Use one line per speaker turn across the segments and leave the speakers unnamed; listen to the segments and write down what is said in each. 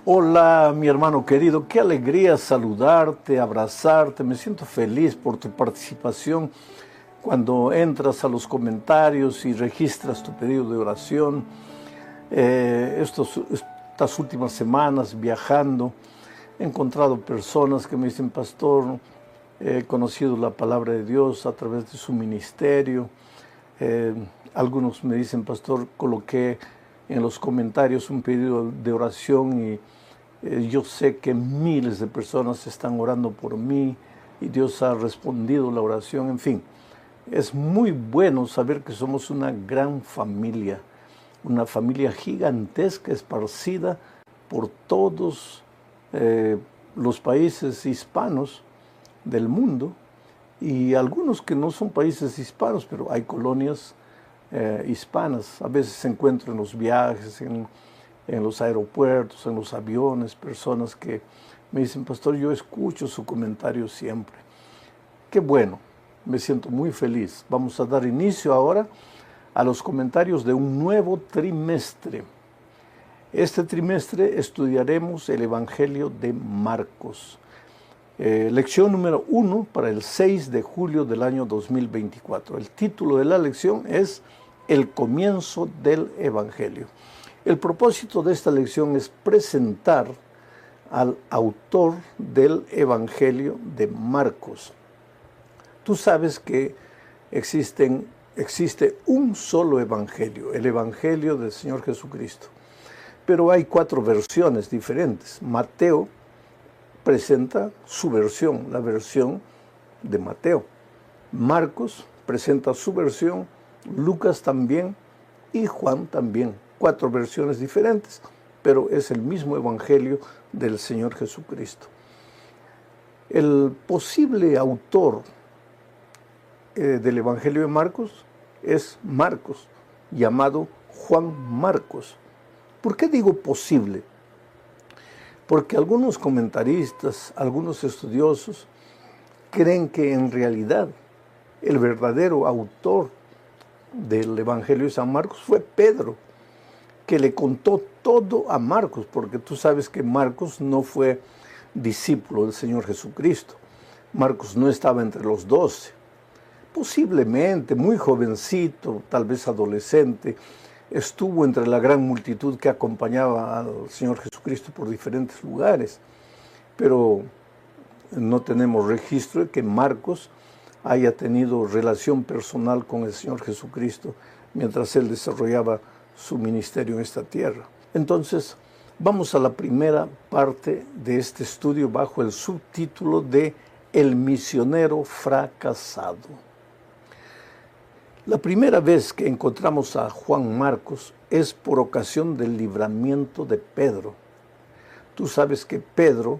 Hola, mi hermano querido, qué alegría saludarte, abrazarte. Me siento feliz por tu participación cuando entras a los comentarios y registras tu pedido de oración. Estas últimas semanas viajando, he encontrado personas que me dicen: pastor, he conocido la palabra de Dios a través de su ministerio. Algunos me dicen: pastor, coloqué en los comentarios un pedido de oración y yo sé que miles de personas están orando por mí y Dios ha respondido la oración. En fin, es muy bueno saber que somos una gran familia, una familia gigantesca esparcida por todos los países hispanos del mundo, y algunos que no son países hispanos, pero hay colonias hispanas. A veces se encuentran en los viajes, en los aeropuertos, en los aviones, personas que me dicen: pastor, yo escucho su comentario siempre. Qué bueno, me siento muy feliz. Vamos a dar inicio ahora a los comentarios de un nuevo trimestre. Este trimestre estudiaremos el Evangelio de Marcos. Lección número 1 para el 6 de julio del año 2024. El título de la lección es El comienzo del Evangelio. El propósito de esta lección es presentar al autor del Evangelio de Marcos. Tú sabes que existe un solo Evangelio, el Evangelio del Señor Jesucristo. Pero hay 4 versiones diferentes. Mateo presenta su versión, la versión de Mateo. Marcos presenta su versión, Lucas también y Juan también. 4 versiones diferentes, pero es el mismo Evangelio del Señor Jesucristo. El posible autor del Evangelio de Marcos es Marcos, llamado Juan Marcos. ¿Por qué digo posible? Porque algunos comentaristas, algunos estudiosos, creen que en realidad el verdadero autor del Evangelio de San Marcos fue Pedro, que le contó todo a Marcos, porque tú sabes que Marcos no fue discípulo del Señor Jesucristo. Marcos no estaba entre los 12. Posiblemente, muy jovencito, tal vez adolescente, estuvo entre la gran multitud que acompañaba al Señor Jesucristo por diferentes lugares. Pero no tenemos registro de que Marcos haya tenido relación personal con el Señor Jesucristo mientras él desarrollaba su ministerio en esta tierra. Entonces, vamos a la primera parte de este estudio bajo el subtítulo de El misionero fracasado. La primera vez que encontramos a Juan Marcos es por ocasión del libramiento de Pedro. Tú sabes que Pedro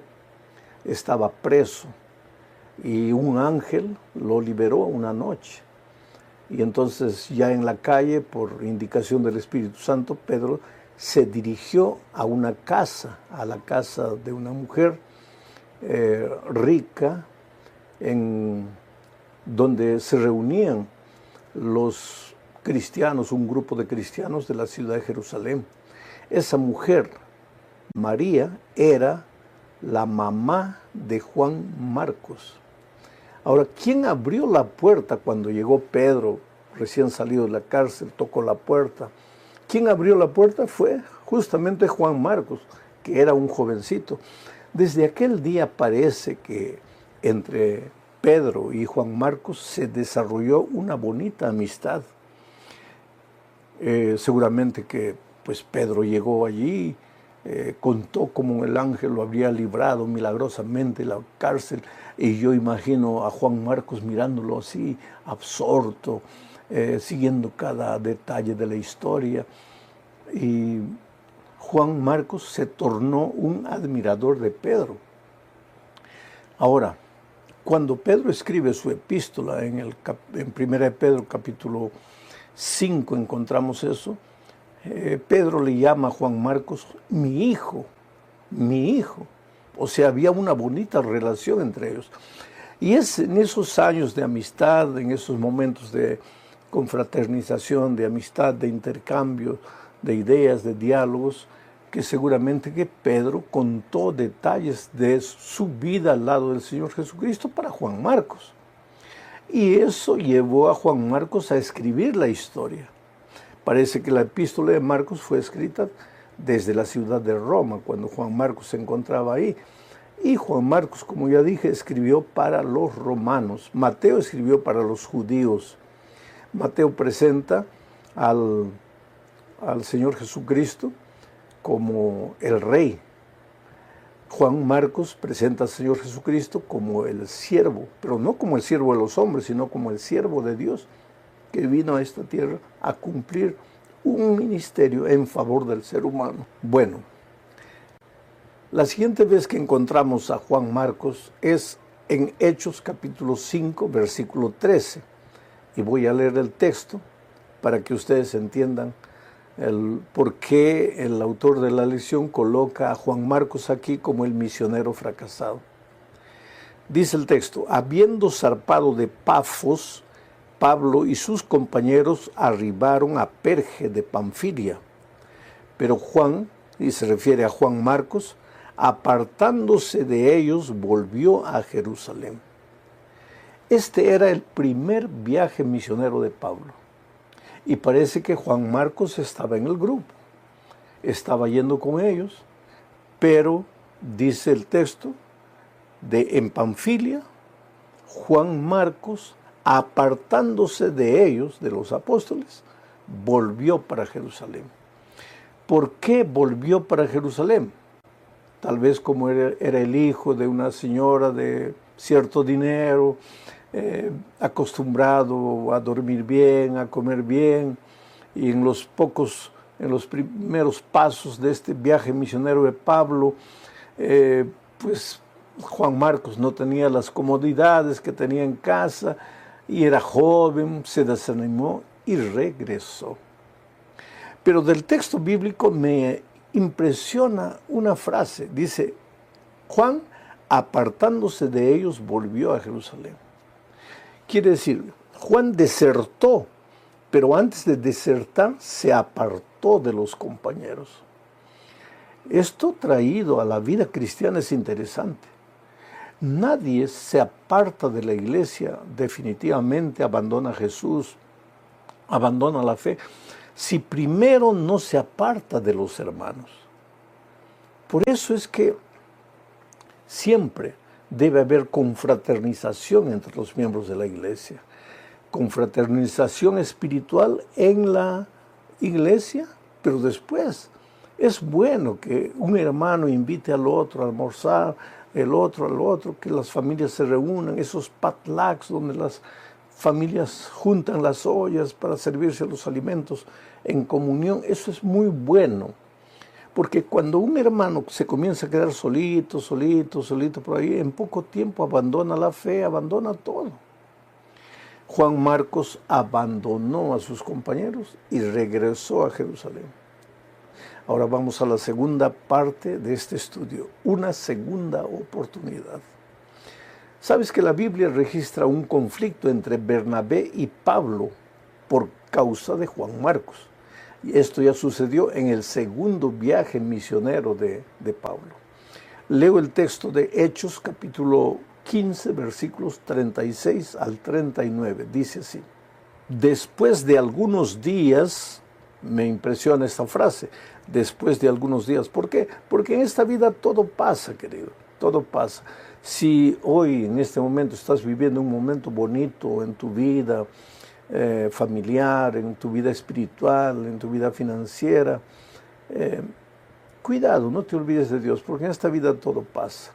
estaba preso y un ángel lo liberó una noche. Y entonces, ya en la calle, por indicación del Espíritu Santo, Pedro se dirigió a una casa, a la casa de una mujer rica, en donde se reunían los cristianos, un grupo de cristianos de la ciudad de Jerusalén. Esa mujer, María, era la mamá de Juan Marcos. Ahora, ¿quién abrió la puerta cuando llegó Pedro, recién salido de la cárcel, tocó la puerta? ¿Quién abrió la puerta? Fue justamente Juan Marcos, que era un jovencito. Desde aquel día parece que entre Pedro y Juan Marcos se desarrolló una bonita amistad. Seguramente que pues Pedro llegó allí, contó cómo el ángel lo habría librado milagrosamente de la cárcel, y yo imagino a Juan Marcos mirándolo así, absorto, siguiendo cada detalle de la historia. Y Juan Marcos se tornó un admirador de Pedro. Ahora, cuando Pedro escribe su epístola, en 1 de Pedro capítulo 5 encontramos eso, Pedro le llama a Juan Marcos mi hijo, mi hijo. O sea, había una bonita relación entre ellos. Y es en esos años de amistad, en esos momentos de confraternización, de amistad, de intercambio, de ideas, de diálogos, que seguramente que Pedro contó detalles de su vida al lado del Señor Jesucristo para Juan Marcos. Y eso llevó a Juan Marcos a escribir la historia. Parece que la epístola de Marcos fue escrita desde la ciudad de Roma, cuando Juan Marcos se encontraba ahí. Y Juan Marcos, como ya dije, escribió para los romanos. Mateo escribió para los judíos. Mateo presenta al Señor Jesucristo como el Rey. Juan Marcos presenta al Señor Jesucristo como el siervo, pero no como el siervo de los hombres, sino como el siervo de Dios, que vino a esta tierra a cumplir un ministerio en favor del ser humano. Bueno, la siguiente vez que encontramos a Juan Marcos es en Hechos capítulo 5, versículo 13. Y voy a leer el texto para que ustedes entiendan por qué el autor de la lección coloca a Juan Marcos aquí como el misionero fracasado. Dice el texto: habiendo zarpado de Pafos, Pablo y sus compañeros arribaron a Perge de Panfilia. Pero Juan, y se refiere a Juan Marcos, apartándose de ellos, volvió a Jerusalén. Este era el primer viaje misionero de Pablo. Y parece que Juan Marcos estaba en el grupo, estaba yendo con ellos, pero dice el texto, en Panfilia, Juan Marcos, apartándose de ellos, de los apóstoles, volvió para Jerusalén. ¿Por qué volvió para Jerusalén? Tal vez como era el hijo de una señora de cierto dinero, acostumbrado a dormir bien, a comer bien, y en los primeros pasos de este viaje misionero de Pablo, pues Juan Marcos no tenía las comodidades que tenía en casa, y era joven, se desanimó y regresó. Pero del texto bíblico me impresiona una frase, dice: Juan, apartándose de ellos, volvió a Jerusalén. Quiere decir, Juan desertó, pero antes de desertar se apartó de los compañeros. Esto traído a la vida cristiana es interesante. Nadie se aparta de la iglesia, definitivamente abandona a Jesús, abandona la fe, si primero no se aparta de los hermanos. Por eso es que siempre debe haber confraternización entre los miembros de la iglesia, confraternización espiritual en la iglesia, pero después es bueno que un hermano invite al otro a almorzar, el otro al otro, que las familias se reúnan, esos potlucks donde las familias juntan las ollas para servirse los alimentos en comunión. Eso es muy bueno, porque cuando un hermano se comienza a quedar solito por ahí, en poco tiempo abandona la fe, abandona todo. Juan Marcos abandonó a sus compañeros y regresó a Jerusalén. Ahora vamos a la segunda parte de este estudio, una segunda oportunidad. ¿Sabes que la Biblia registra un conflicto entre Bernabé y Pablo por causa de Juan Marcos? Y esto ya sucedió en el segundo viaje misionero de Pablo. Leo el texto de Hechos, capítulo 15, versículos 36 al 39. Dice así: después de algunos días, me impresiona esta frase, después de algunos días. ¿Por qué? Porque en esta vida todo pasa, querido, todo pasa. Si hoy, en este momento, estás viviendo un momento bonito en tu vida familiar, en tu vida espiritual, en tu vida financiera, cuidado, no te olvides de Dios, porque en esta vida todo pasa.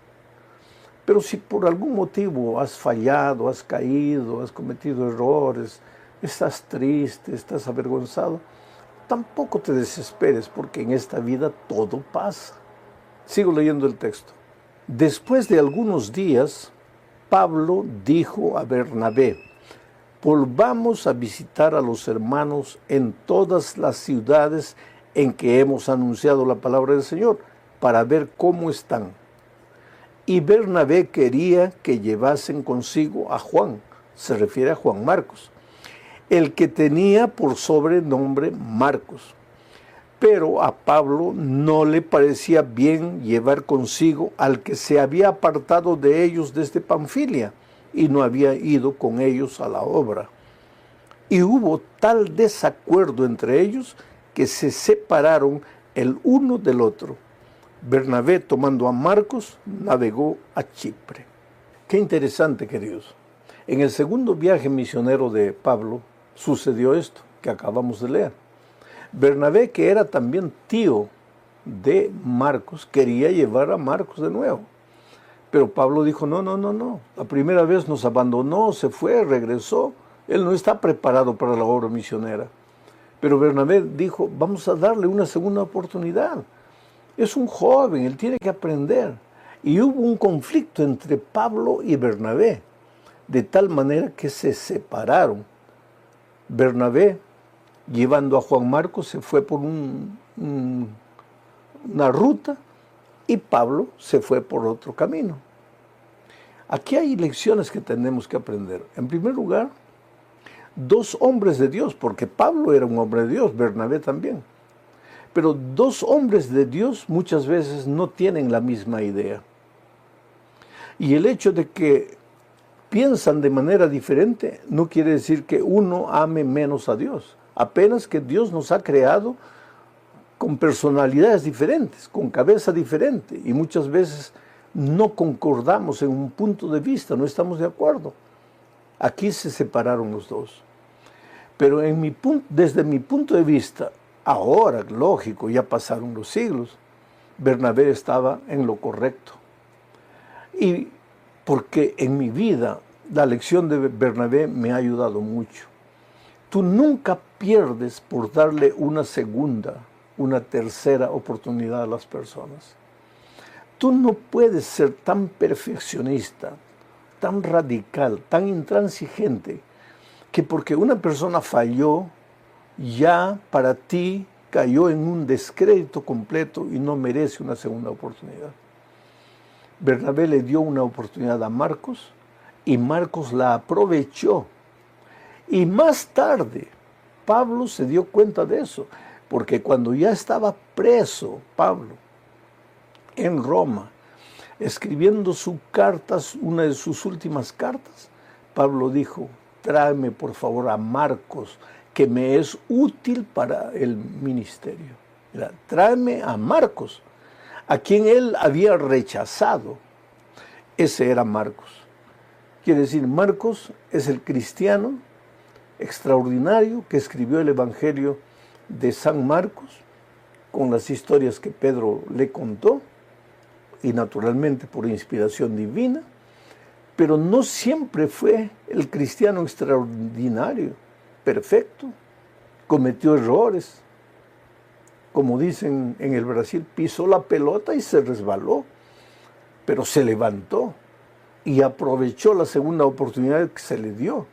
Pero si por algún motivo has fallado, has caído, has cometido errores, estás triste, estás avergonzado, tampoco te desesperes, porque en esta vida todo pasa. Sigo leyendo el texto. Después de algunos días, Pablo dijo a Bernabé: volvamos a visitar a los hermanos en todas las ciudades en que hemos anunciado la palabra del Señor, para ver cómo están. Y Bernabé quería que llevasen consigo a Juan, se refiere a Juan Marcos, el que tenía por sobrenombre Marcos. Pero a Pablo no le parecía bien llevar consigo al que se había apartado de ellos desde Panfilia y no había ido con ellos a la obra. Y hubo tal desacuerdo entre ellos que se separaron el uno del otro. Bernabé, tomando a Marcos, navegó a Chipre. Qué interesante, queridos. En el segundo viaje misionero de Pablo sucedió esto que acabamos de leer. Bernabé, que era también tío de Marcos, quería llevar a Marcos de nuevo. Pero Pablo dijo, no. La primera vez nos abandonó, se fue, regresó. Él no está preparado para la obra misionera. Pero Bernabé dijo, vamos a darle una segunda oportunidad. Es un joven, él tiene que aprender. Y hubo un conflicto entre Pablo y Bernabé, de tal manera que se separaron. Bernabé, llevando a Juan Marcos, se fue por una ruta y Pablo se fue por otro camino. Aquí hay lecciones que tenemos que aprender. En primer lugar, dos hombres de Dios, porque Pablo era un hombre de Dios, Bernabé también. Pero dos hombres de Dios muchas veces no tienen la misma idea. Y el hecho de que piensan de manera diferente no quiere decir que uno ame menos a Dios. Apenas que Dios nos ha creado con personalidades diferentes, con cabeza diferente. Y muchas veces no concordamos en un punto de vista, no estamos de acuerdo. Aquí se separaron los dos. Pero desde mi punto de vista, ahora, lógico, ya pasaron los siglos, Bernabé estaba en lo correcto. Y porque en mi vida la lección de Bernabé me ha ayudado mucho. Tú nunca pierdes por darle una segunda, una tercera oportunidad a las personas. Tú no puedes ser tan perfeccionista, tan radical, tan intransigente, que porque una persona falló, ya para ti cayó en un descrédito completo y no merece una segunda oportunidad. Bernabé le dio una oportunidad a Marcos y Marcos la aprovechó. Y más tarde, Pablo se dio cuenta de eso, porque cuando ya estaba preso Pablo en Roma, escribiendo sus cartas, una de sus últimas cartas, Pablo dijo, tráeme por favor a Marcos, que me es útil para el ministerio. Tráeme a Marcos, a quien él había rechazado. Ese era Marcos. Quiere decir, Marcos es el cristiano extraordinario que escribió el Evangelio de San Marcos, con las historias que Pedro le contó, y naturalmente por inspiración divina, pero no siempre fue el cristiano extraordinario, perfecto, cometió errores. Como dicen en el Brasil, pisó la pelota y se resbaló, pero se levantó y aprovechó la segunda oportunidad que se le dio.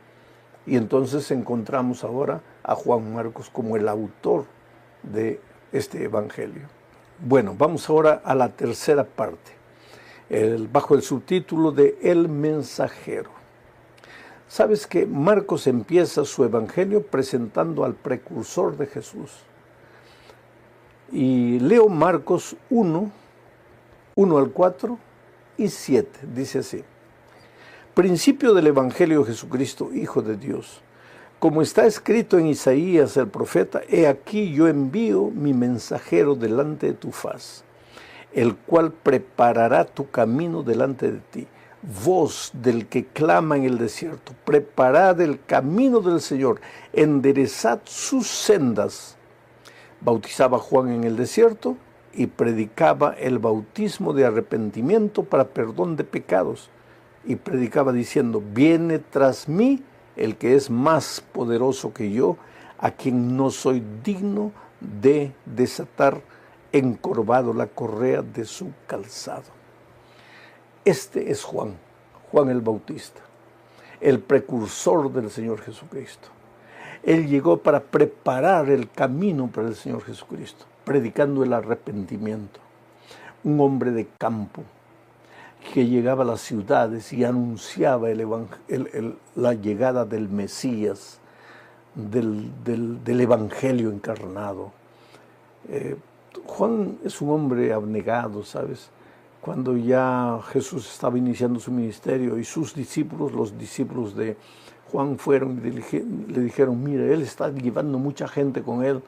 Y entonces encontramos ahora a Juan Marcos como el autor de este evangelio. Bueno, vamos ahora a la tercera parte, bajo el subtítulo de El Mensajero. Sabes que Marcos empieza su evangelio presentando al precursor de Jesús. Y leo Marcos 1 al 4 y 7, dice así. Principio del Evangelio de Jesucristo, Hijo de Dios. Como está escrito en Isaías el profeta, he aquí yo envío mi mensajero delante de tu faz, el cual preparará tu camino delante de ti. Voz del que clama en el desierto, preparad el camino del Señor, enderezad sus sendas. Bautizaba Juan en el desierto y predicaba el bautismo de arrepentimiento para perdón de pecados. Y predicaba diciendo, viene tras mí el que es más poderoso que yo, a quien no soy digno de desatar encorvado la correa de su calzado. Este es Juan el Bautista, el precursor del Señor Jesucristo. Él llegó para preparar el camino para el Señor Jesucristo, predicando el arrepentimiento. Un hombre de campo que llegaba a las ciudades y anunciaba la llegada del Mesías, del Evangelio encarnado. Juan es un hombre abnegado, ¿sabes? Cuando ya Jesús estaba iniciando su ministerio y sus discípulos, los discípulos de Juan, fueron y le dijeron, mira, él está llevando mucha gente con él.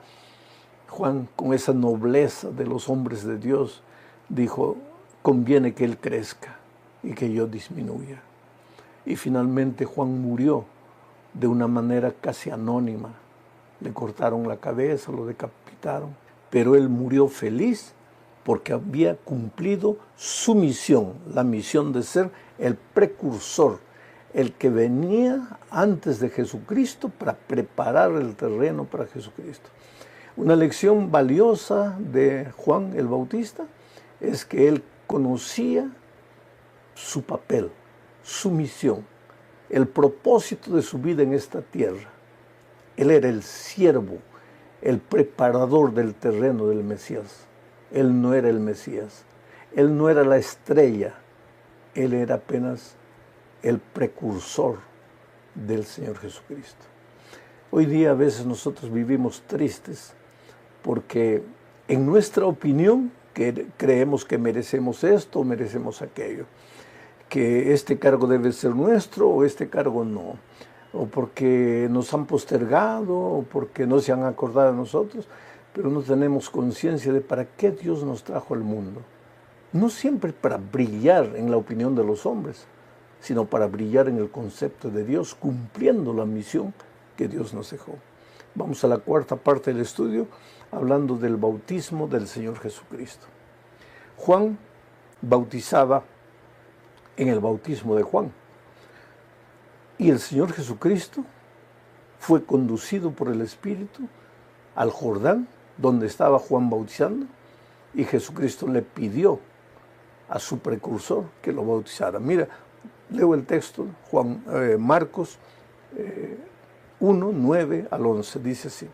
Juan, con esa nobleza de los hombres de Dios, dijo, conviene que él crezca y que yo disminuya. Y finalmente Juan murió de una manera casi anónima. Le cortaron la cabeza, lo decapitaron, pero él murió feliz porque había cumplido su misión, la misión de ser el precursor, el que venía antes de Jesucristo para preparar el terreno para Jesucristo. Una lección valiosa de Juan el Bautista es que él conocía su papel, su misión, el propósito de su vida en esta tierra. Él era el siervo, el preparador del terreno del Mesías. Él no era el Mesías, él no era la estrella, él era apenas el precursor del Señor Jesucristo. Hoy día a veces nosotros vivimos tristes porque en nuestra opinión creemos que merecemos esto o merecemos aquello, que este cargo debe ser nuestro o este cargo no, o porque nos han postergado o porque no se han acordado de nosotros, pero no tenemos conciencia de para qué Dios nos trajo al mundo. No siempre para brillar en la opinión de los hombres, sino para brillar en el concepto de Dios, cumpliendo la misión que Dios nos dejó. Vamos a la cuarta parte del estudio, hablando del bautismo del Señor Jesucristo. Juan bautizaba en el bautismo de Juan, y el Señor Jesucristo fue conducido por el Espíritu al Jordán, donde estaba Juan bautizando, y Jesucristo le pidió a su precursor que lo bautizara. Mira, leo el texto, Marcos 1, 9 al 11, dice así.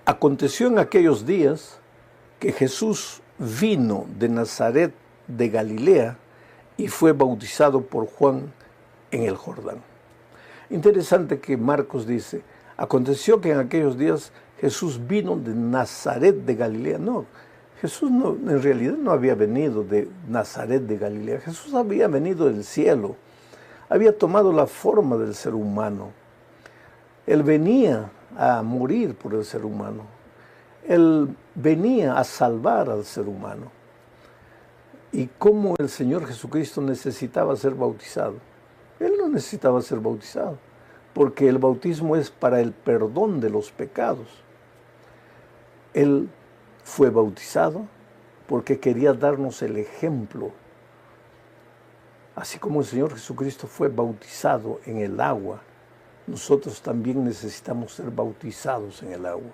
Aconteció en aquellos días que Jesús vino de Nazaret de Galilea y fue bautizado por Juan en el Jordán. Interesante que Marcos dice, aconteció que en aquellos días Jesús vino de Nazaret de Galilea. No, Jesús en realidad no había venido de Nazaret de Galilea. Jesús había venido del cielo, había tomado la forma del ser humano. Él venía a morir por el ser humano. Él venía a salvar al ser humano. ¿Y cómo el Señor Jesucristo necesitaba ser bautizado? Él no necesitaba ser bautizado, porque el bautismo es para el perdón de los pecados. Él fue bautizado porque quería darnos el ejemplo. Así como el Señor Jesucristo fue bautizado en el agua, nosotros también necesitamos ser bautizados en el agua.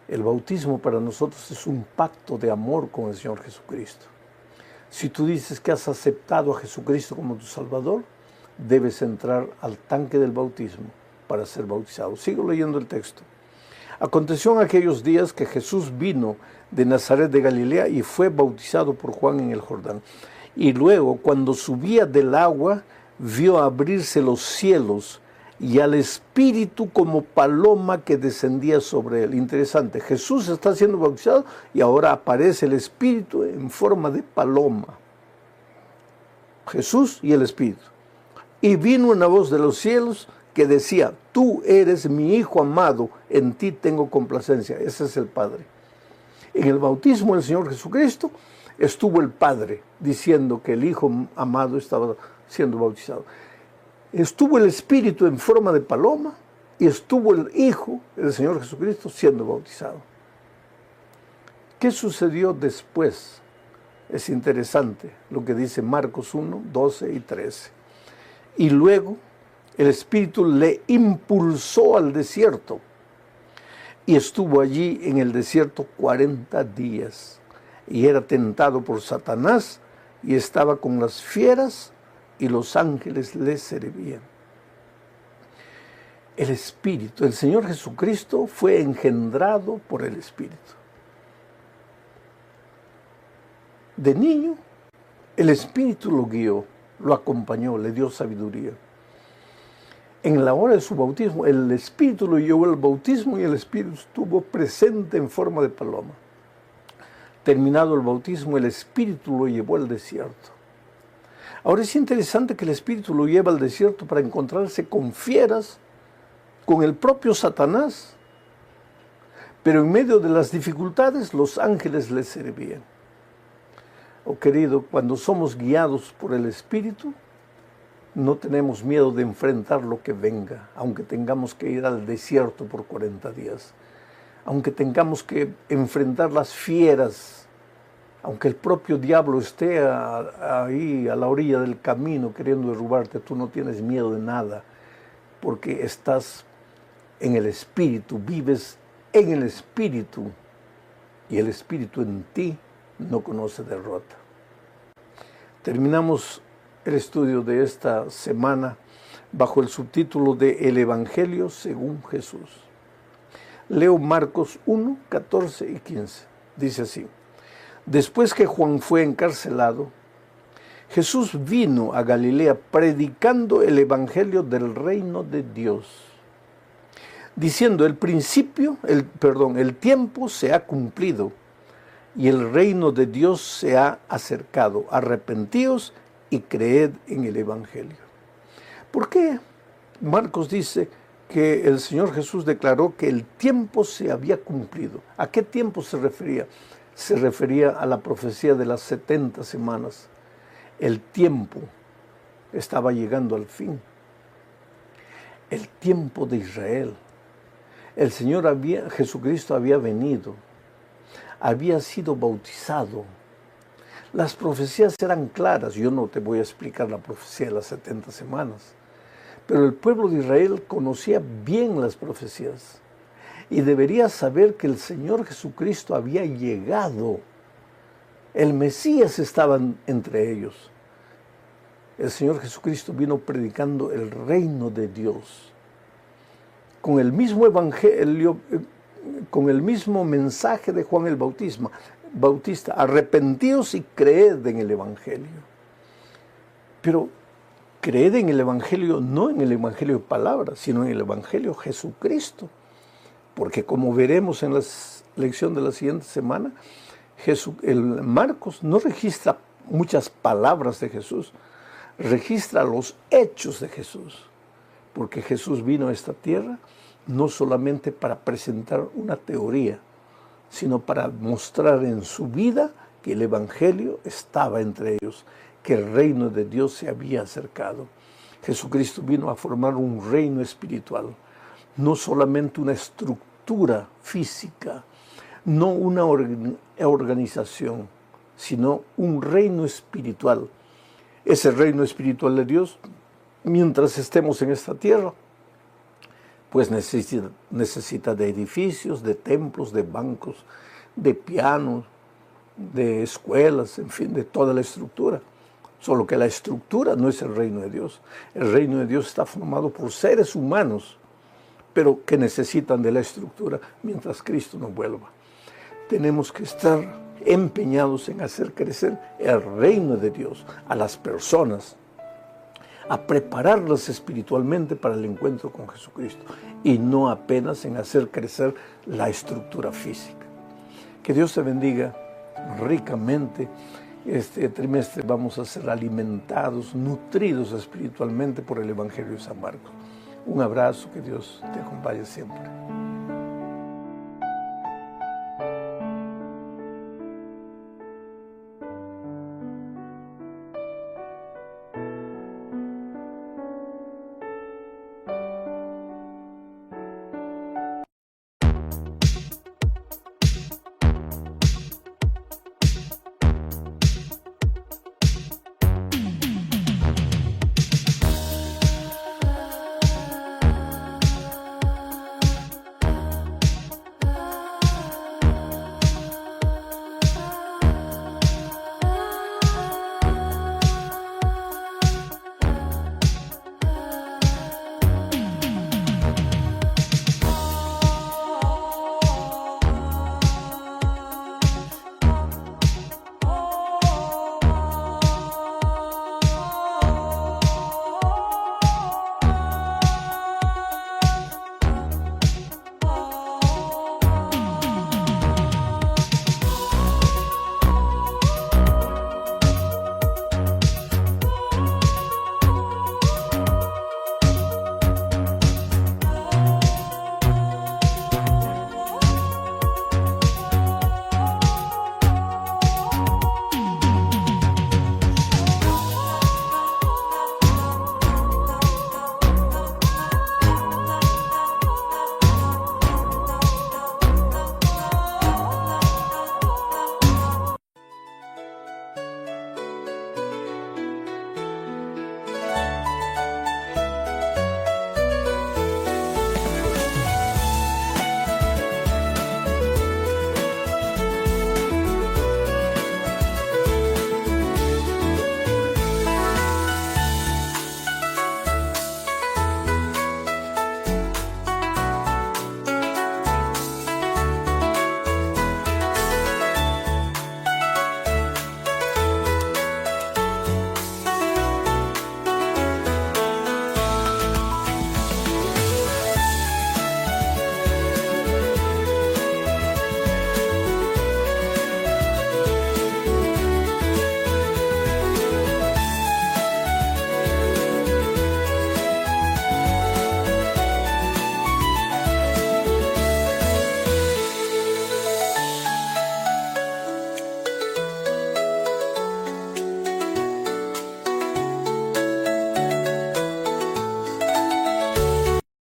El bautismo para nosotros es un pacto de amor con el Señor Jesucristo. Si tú dices que has aceptado a Jesucristo como tu Salvador, debes entrar al tanque del bautismo para ser bautizado. Sigo leyendo el texto. Aconteció en aquellos días que Jesús vino de Nazaret de Galilea y fue bautizado por Juan en el Jordán. Y luego, cuando subía del agua, vio abrirse los cielos y al Espíritu como paloma que descendía sobre él. Interesante, Jesús está siendo bautizado y ahora aparece el Espíritu en forma de paloma. Jesús y el Espíritu. Y vino una voz de los cielos que decía, tú eres mi Hijo amado, en ti tengo complacencia. Ese es el Padre. En el bautismo del Señor Jesucristo estuvo el Padre diciendo que el Hijo amado estaba siendo bautizado. Estuvo el Espíritu en forma de paloma y estuvo el Hijo, el Señor Jesucristo, siendo bautizado. ¿Qué sucedió después? Es interesante lo que dice Marcos 1, 12 y 13. Y luego el Espíritu le impulsó al desierto y estuvo allí en el desierto 40 días y era tentado por Satanás y estaba con las fieras y los ángeles le servían. El Espíritu, el Señor Jesucristo fue engendrado por el Espíritu. De niño, el Espíritu lo guió, lo acompañó, le dio sabiduría. en la hora de su bautismo, el Espíritu lo llevó al bautismo y el Espíritu estuvo presente en forma de paloma. Terminado el bautismo, el Espíritu lo llevó al desierto. Ahora es interesante que el Espíritu lo lleva al desierto para encontrarse con fieras, con el propio Satanás. Pero en medio de las dificultades, los ángeles le servían. Oh querido, cuando somos guiados por el Espíritu, no tenemos miedo de enfrentar lo que venga, aunque tengamos que ir al desierto por 40 días, aunque tengamos que enfrentar las fieras, aunque el propio diablo esté ahí a la orilla del camino queriendo derrubarte, tú no tienes miedo de nada, porque estás en el Espíritu, vives en el Espíritu, y el Espíritu en ti no conoce derrota. Terminamos el estudio de esta semana bajo el subtítulo de El Evangelio según Jesús. Leo Marcos 1, 14 y 15. Dice así: Después que Juan fue encarcelado, Jesús vino a Galilea predicando el Evangelio del reino de Dios, diciendo: el tiempo se ha cumplido y el reino de Dios se ha acercado. Arrepentíos y creed en el Evangelio. ¿Por qué Marcos dice que el Señor Jesús declaró que el tiempo se había cumplido? ¿A qué tiempo se refería? Se refería a la profecía de las 70 semanas. El tiempo estaba llegando al fin. El tiempo de Israel. El Señor Jesucristo había venido, había sido bautizado. Las profecías eran claras. Yo no te voy a explicar la profecía de las 70 semanas, pero el pueblo de Israel conocía bien las profecías y debería saber que el Señor Jesucristo había llegado. El Mesías estaba entre ellos. El Señor Jesucristo vino predicando el reino de Dios con el mismo evangelio, con el mismo mensaje de Juan el Bautista: arrepentíos y creed en el Evangelio. Pero creed en el Evangelio, no en el Evangelio de palabras, sino en el Evangelio Jesucristo. Porque como veremos en la lección de la siguiente semana, el Marcos no registra muchas palabras de Jesús, registra los hechos de Jesús. Porque Jesús vino a esta tierra no solamente para presentar una teoría, sino para mostrar en su vida que el Evangelio estaba entre ellos, que el reino de Dios se había acercado. Jesucristo vino a formar un reino espiritual, no solamente una estructura física, no una organización, sino un reino espiritual. Ese reino espiritual de Dios, mientras estemos en esta tierra, pues necesita de edificios, de templos, de bancos, de pianos, de escuelas, en fin, de toda la estructura. Solo que la estructura no es el reino de Dios. El reino de Dios está formado por seres humanos, pero que necesitan de la estructura mientras Cristo no vuelva. Tenemos que estar empeñados en hacer crecer el reino de Dios a las personas, a prepararlas espiritualmente para el encuentro con Jesucristo, y no apenas en hacer crecer la estructura física. Que Dios te bendiga ricamente. Este trimestre vamos a ser alimentados, nutridos espiritualmente por el Evangelio de San Marcos. Un abrazo, que Dios te acompañe siempre.